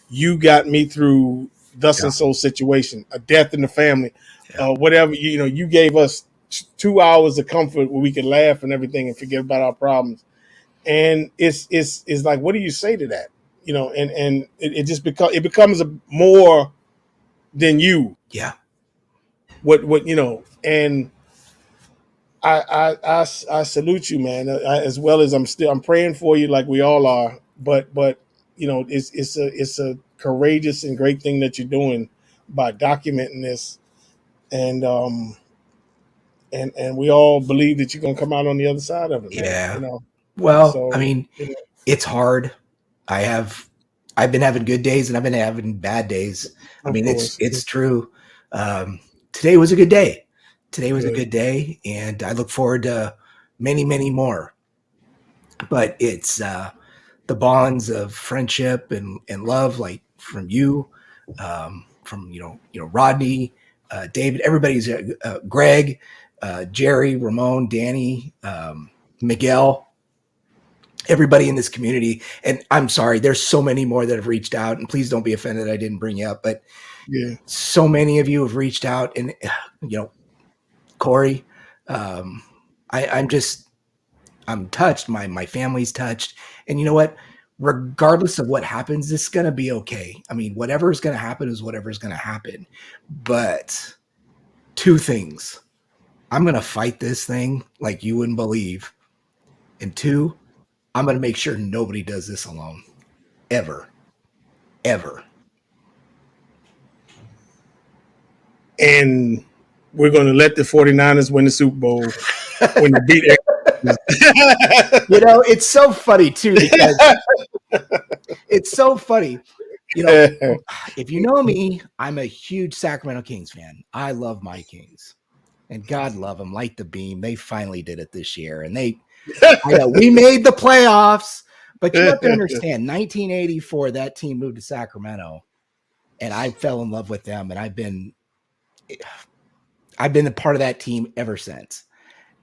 "You got me through thus Yeah. and so situation, a death in the family, Yeah. whatever. You gave us 2 hours of comfort where we could laugh and everything and forget about our problems." And it's like, what do you say to that? And it just becomes a more than you. Yeah. What. And I salute you, man. As well as I'm praying for you, like we all are. But it's a courageous and great thing that you're doing by documenting this, and and we all believe that you're gonna come out on the other side of it, man. Yeah. Well, I So mean, it's hard. I have I've been having good days and I've been having bad days. I of mean, it's course, it's true. Today was a good day. Today was a good. good day, and I look forward to many, many more. But it's the bonds of friendship and love, like from you, from Rodney, David, everybody's Greg, Jerry, Ramon, Danny, Miguel. everybody in this community. And I'm sorry, there's so many more that have reached out, and please don't be offended I didn't bring you up, but Yeah. so many of you have reached out, and Corey, um, I'm touched. My family's touched, and you know what? Regardless of what happens, it's gonna be okay. I mean, whatever is gonna happen is whatever's gonna happen. But two things: I'm gonna fight this thing like you wouldn't believe, and two, I'm gonna make sure nobody does this alone, ever, ever. And we're going to let the 49ers win the Super Bowl when they beat It's so funny too, because it's so funny. If you know me, I'm a huge Sacramento Kings fan. I love my Kings, and God love them, light the beam. They finally did it this year, and I know we made the playoffs, but you have to understand, 1984, that team moved to Sacramento, and I fell in love with them, and I've been a part of that team ever since.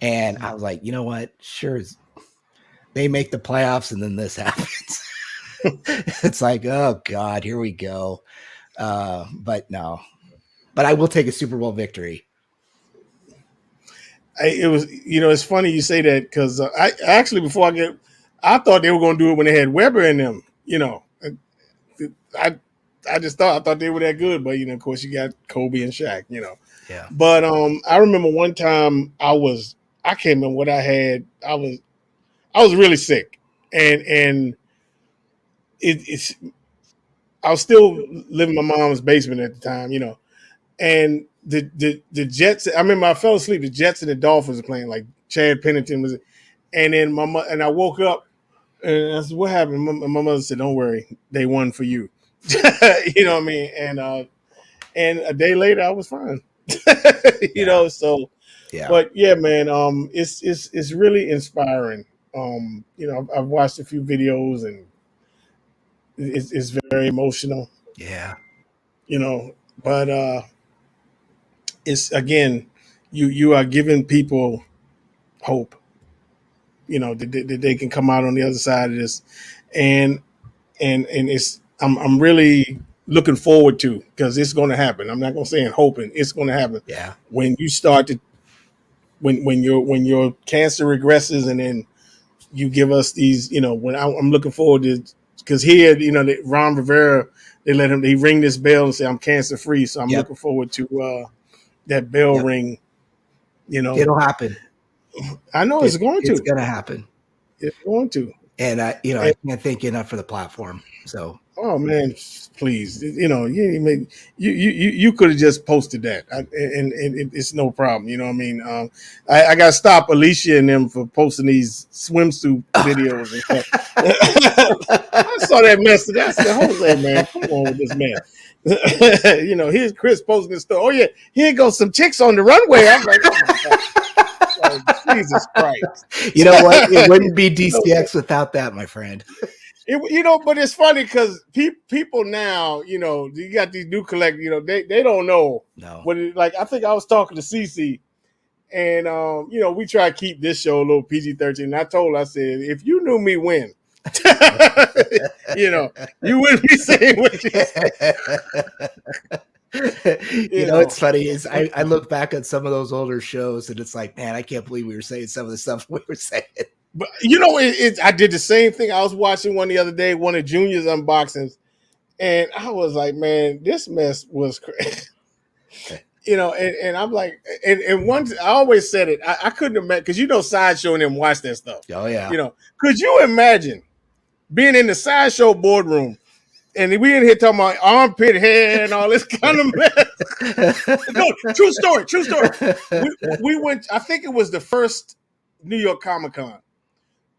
And I was like, you know what? Sure, they make the playoffs, and then this happens. It's like, oh God, here we go. But no, but I will take a Super Bowl victory. It's funny you say that because I actually, I thought they were going to do it when they had Weber in them. I thought they were that good, but of course you got Kobe and Shaq. Yeah. But I remember one time I can't remember what I had. I was really sick, and it's I was still living in my mom's basement at the time, and the Jets. I remember I fell asleep. The Jets and the Dolphins were playing. Like Chad Pennington was, and then and I woke up and I said, "What happened?" My mother said, "Don't worry, they won for you." You know what I mean? And a day later, I was fine. So. Yeah. But yeah, man, it's really inspiring. I've watched a few videos and it's very emotional. Yeah. But it's again, you are giving people hope. That they can come out on the other side of this, and it's I'm really looking forward to because it's going to happen. I'm not going to say and hoping it's going to happen. Yeah. When you start to when your cancer regresses and then you give us these, when I'm looking forward to, because here, Ron Rivera, he ring this bell and say I'm cancer free. So I'm looking forward to that bell ring. It'll happen. I know it's going to. It's going to happen. It's going to. And I can't thank you enough for the platform. So. Oh man, please, you could have just posted that, and it's no problem. You know what I mean? I got to stop Alicia and them for posting these swimsuit videos and stuff. I saw that message. I said, "Hold on, man, come on with this man." Here's Kris posting this stuff. Oh yeah, here goes some chicks on the runway. I'm like, oh my God. Jesus Christ! You know what? It wouldn't be DCX without that, my friend. But it's funny because people now, you got these new collectors, they don't know. No. Like I think I was talking to Cece, and we try to keep this show a little PG-13. And I told her, I said, if you knew me when, you wouldn't be saying what you said. It's funny is I look back at some of those older shows and it's like, man, I can't believe we were saying some of the stuff we were saying. But I did the same thing. I was watching one the other day, one of Junior's unboxings, and I was like, man, this mess was crazy. And I'm like, and once I always said it, I couldn't imagine because Sideshow and them watch that stuff. Oh yeah. Could you imagine being in the Sideshow boardroom and we in here talking about armpit hair and all this kind of mess? No, true story. We went. I think it was the first New York Comic-Con.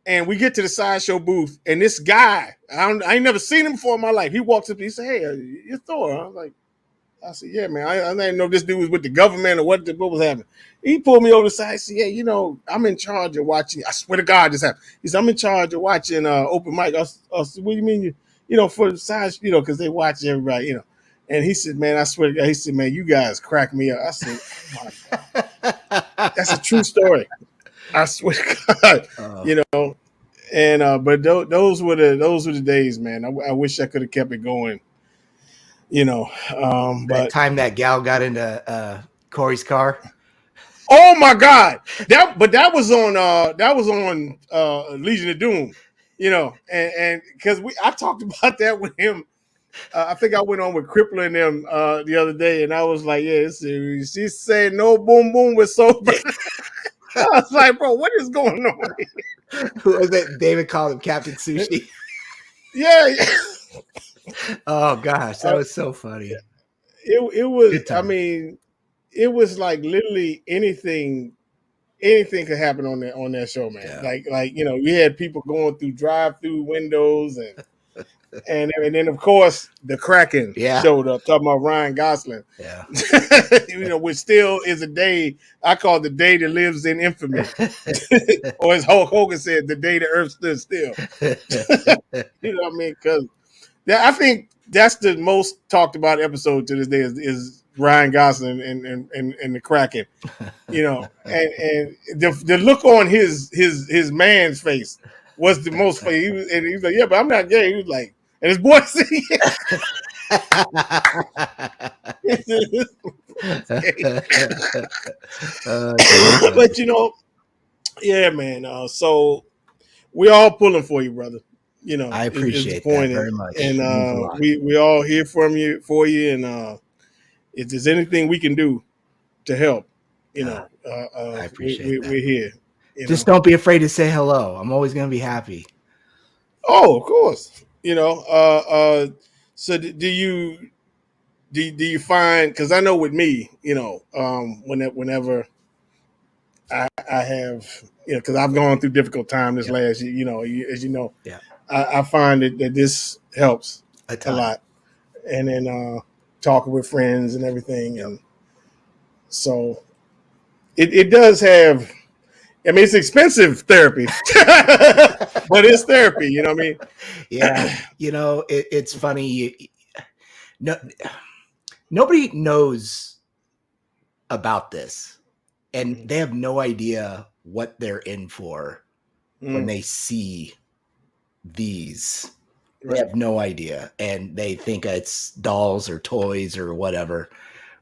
And we get to the Sideshow booth, and this guy, I ain't never seen him before in my life. He walks up, he said, "Hey, you're Thor." I said, "Yeah, man. I didn't know this dude was with the government or what was happening." He pulled me over the side. He said, "Yeah, I'm in charge of watching." I swear to God, this happened. He said, "I'm in charge of watching open mic." I said, "What do you mean? For the side, because they watch everybody, And he said, "Man, I swear to God." He said, "Man, you guys crack me up." I said, "Oh my God, that's a true story." I swear to God, And those were the days, man. I wish I could have kept it going, you know. That But time that gal got into Corey's car. oh my God, that was on Legion of Doom, you know, and because I talked about that with him. I think I went on with Crippler and them the other day, and I was like, "Yeah, she said no boom boom with so." I was like, "Bro, what is going on here?" Who was it? David called him Captain Sushi. Yeah, Oh gosh, that uh, was so funny. it was. Good I time. mean, it was like literally anything could happen on that show, man. Yeah. Like you know, we had people going through drive-through windows and then of course the Kraken Yeah. showed up talking about Ryan Gosling. Yeah. You know, which still is a day I call the day that lives in infamy. Or as Hulk Hogan said, the day the earth stood still. You know what I mean? Because I think that's the most talked about episode to this day is Ryan Gosling and the Kraken. You know, and the look on his man's face was the most funny. He was like, "Yeah, but I'm not gay." He was like, and his boy said, Too funny. "But you know, yeah, man. So we all pulling for you, brother. You know, I is the appreciate that point, very much. and It means a lot. we all here for you, and if there's anything we can do to help, you Uh, know, I appreciate that. we're here. You Just know, don't be afraid to say hello. I'm always going to be happy. oh, of course. You know, so do you do you find? Because I know with me, you know, whenever I have, you know, because I've gone through difficult time this Yep. last year. You know, as you know, Yeah. I find that this helps A a ton. lot, and then talking with friends and everything, Yep. and so it does have. I mean, it's expensive therapy, but it's therapy. You know what I Yeah. mean? You know, it's funny. No, nobody knows about this, and Mhm. they have no idea what they're in for when Mm, they see these. They right. have no idea, and they think it's dolls or toys or whatever.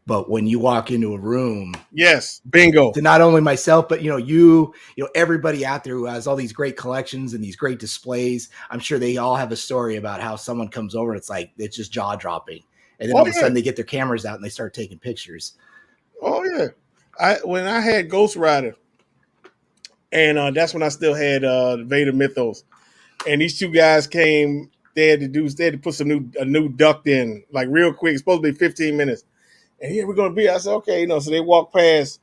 But when you walk into a room, Yes. Bingo. to not only myself, but you know, everybody out there who has all these great collections and these great displays, I'm sure they all have a story about how someone comes over and it's like it's just jaw dropping, and then all Oh of a yeah. sudden they get their cameras out and they start taking pictures. Oh yeah. When I had Ghost Rider, and that's when I still had Vader Mythos, and these two guys came. They had to put a new duct in like real quick. It's supposed to be 15 minutes, and here we're gonna be. I said okay, you know. So they walked past,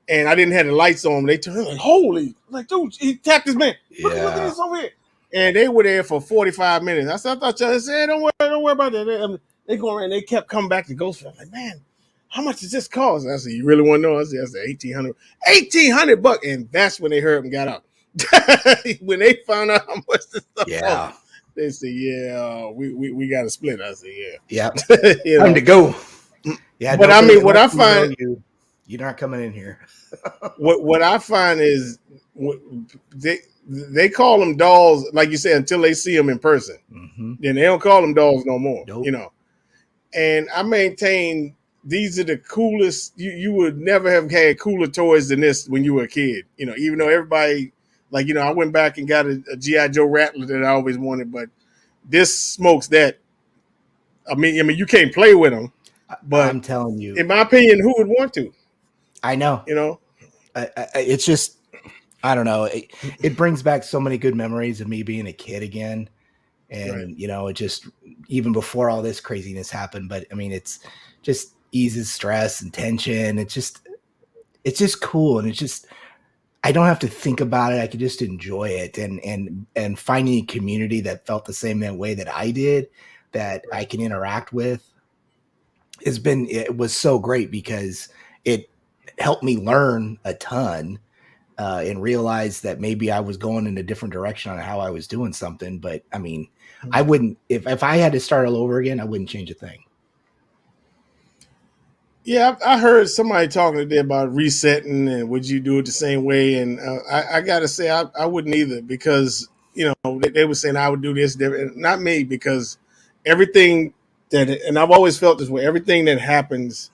and I didn't have the lights on. They turned like holy, like dude, he tapped his man. Look at Yeah, this over here. And they were there for 45 minutes. I said, I thought y'all said, don't worry about that. They go around. They kept coming back to Ghost Rider. I'm like, man, how much does this cost? And I said, you really want to know? I said 1,800, $1,800, and that's when they heard and got out. When they found out how much this stuff cost, yeah, they said, yeah, we got to split. I said, yeah. yeah, you Time to know. go. Yeah, But I nobody mean, what unless I you know find, you're not coming in here. what I find is they call them dolls, like you said, until they see them in person. Mm-hmm. Then they don't call them dolls no more. You Nope. know. And I maintain these are the coolest. You would never have had cooler toys than this when you were a kid. You know, even though everybody, like you know, I went back and got a GI Joe Rattler that I always wanted, but this smokes that. I mean, you can't play with them, but I'm telling you, in my opinion, who would want to? I know. You know, It's just I don't know. It brings back so many good memories of me being a kid again. right? And, you know, it just, even before all this craziness happened, but I mean, it's just eases stress and tension. It's just cool. And it's just, I don't have to think about it. I can just enjoy it and finding a community that felt the same way that I did, that I Right. can interact with it was so great because it helped me learn a ton and realize that maybe I was going in a different direction on how I was doing something. But I mean, I wouldn't if I had to start all over again, I wouldn't change a thing. Yeah, I heard somebody talking today about resetting and would you do it the same way? And I got to say, I wouldn't either because they were saying I would do this, not me, because everything and I've always felt this way. Everything that happens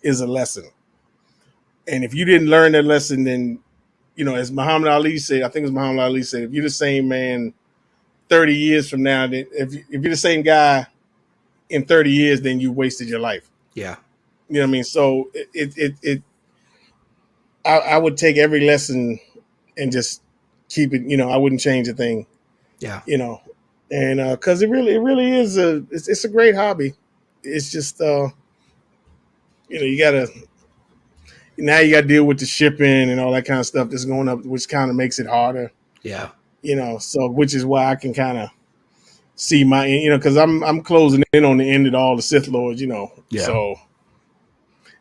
is a lesson, and if you didn't learn that lesson, then as Muhammad Ali said, I think it was Muhammad Ali said, if you're the same man 30 years from now, then if you're the same guy in 30 years, then you wasted your life. Yeah. You know what I mean? So I would take every lesson and just keep it. I wouldn't change a thing. Yeah. And because it really is it's a great hobby. It's just you gotta you gotta deal with the shipping and all that kind of stuff that's going up, which kind of makes it harder. Yeah. So which is why I can kind of see my because I'm closing in on the end of all the Sith Lords. Yeah. So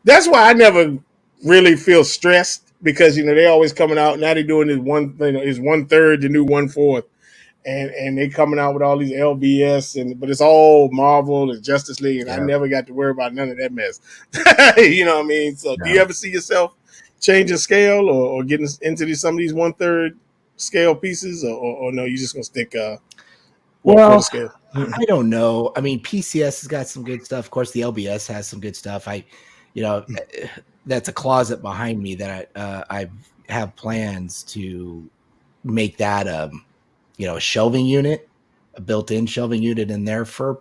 that's why I never really feel stressed, because they always coming out now. They're doing this one thing, is 1/3 the new 1/4. And they coming out with all these LBS, but it's all Marvel and Justice League, and I never got to worry about none of that mess. You know what I mean? So, do you ever see yourself changing scale or getting into some of these 1/3 scale pieces, or no? You just gonna stick well, the scale? I don't know. I mean, PCS has got some good stuff. Of course, the LBS has some good stuff. That's a closet behind me that I have plans to make that a shelving unit, a built-in shelving unit in there for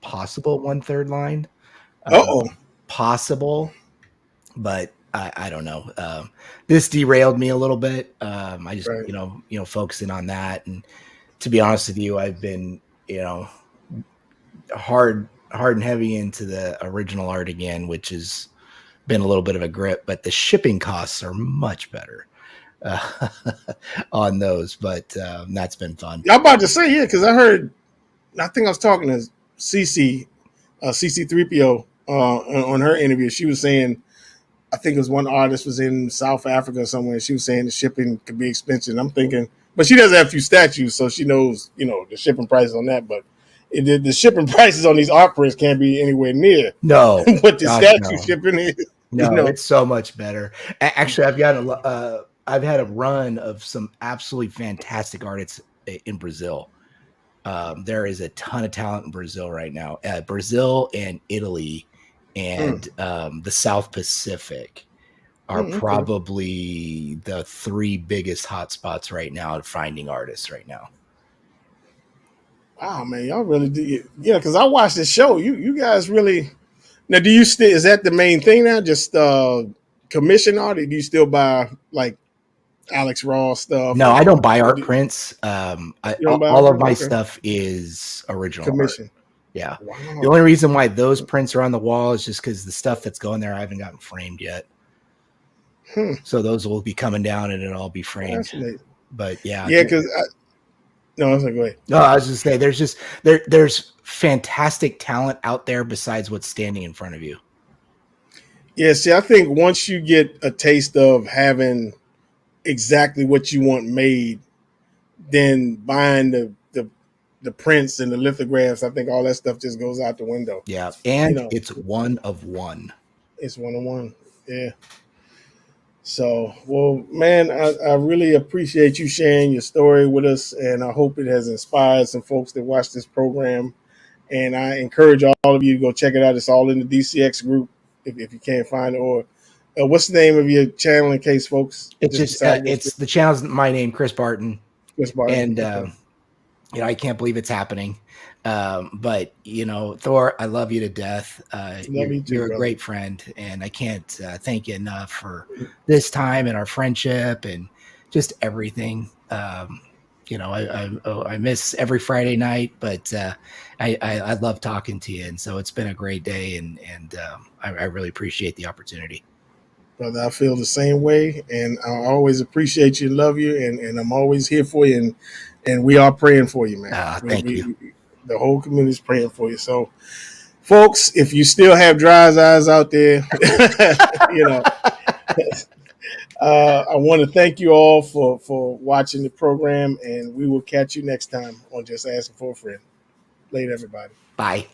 possible 1/3 line. Possible, but I don't know. This derailed me a little bit. I just Right. focusing on that, and to be honest with you, I've been hard and heavy into the original art again, which has been a little bit of a grip, but the shipping costs are much better on those, but that's been fun. I'm about to say, because I think I was talking to CC3PO on her interview. She was saying, I think it was one artist was in South Africa or somewhere. She was saying the shipping could be expensive. And I'm thinking, but she doesn't have a few statues, so she knows, the shipping prices on that. But the shipping prices on these art prints can't be anywhere near what the statue shipping is. No, it's so much better. Actually, I've had a run of some absolutely fantastic artists in Brazil. There is a ton of talent in Brazil right now. Brazil and Italy and the South Pacific are probably the 3 biggest hotspots right now of finding artists right now. Wow, man, y'all really do. Yeah, because I watched this show. You guys really. Now, do you still? Is that the main thing now? Just commission art? Or do you still buy like Alex Ross stuff? No, I don't buy art prints. All of my stuff is original commission. Art. Yeah. Wow. The only reason why those prints are on the wall is just because the stuff that's going there I haven't gotten framed yet. So those will be coming down and it'll all be framed. But yeah, because no, I was like, go ahead. No, I was just saying, there's fantastic talent out there besides what's standing in front of you. Yeah, see, I think once you get a taste of having exactly what you want made, then buying the prints and the lithographs, I think all that stuff just goes out the window. Yeah, and it's one of one. It's one of one. Yeah. So, well, man, I really appreciate you sharing your story with us, and I hope it has inspired some folks that watch this program. And I encourage all of you to go check it out. It's all in the DCX group if you can't find it. Or what's the name of your channel in case folks? It's just the channel's my name, Kris Barton. Kris Barton. And I can't believe it's happening. But Thor, I love you to death. You're a great friend, and I can't thank you enough for this time and our friendship and just everything. I miss every Friday night, but I love talking to you, and so it's been a great day, and I really appreciate the opportunity. Brother, I feel the same way, and I always appreciate you, love you, and I'm always here for you, and we are praying for you, man. Thank you. The whole community is praying for you. So, folks, if you still have dry eyes out there, I want to thank you all for watching the program, and we will catch you next time on Just Asking for a Friend. Later, everybody. Bye.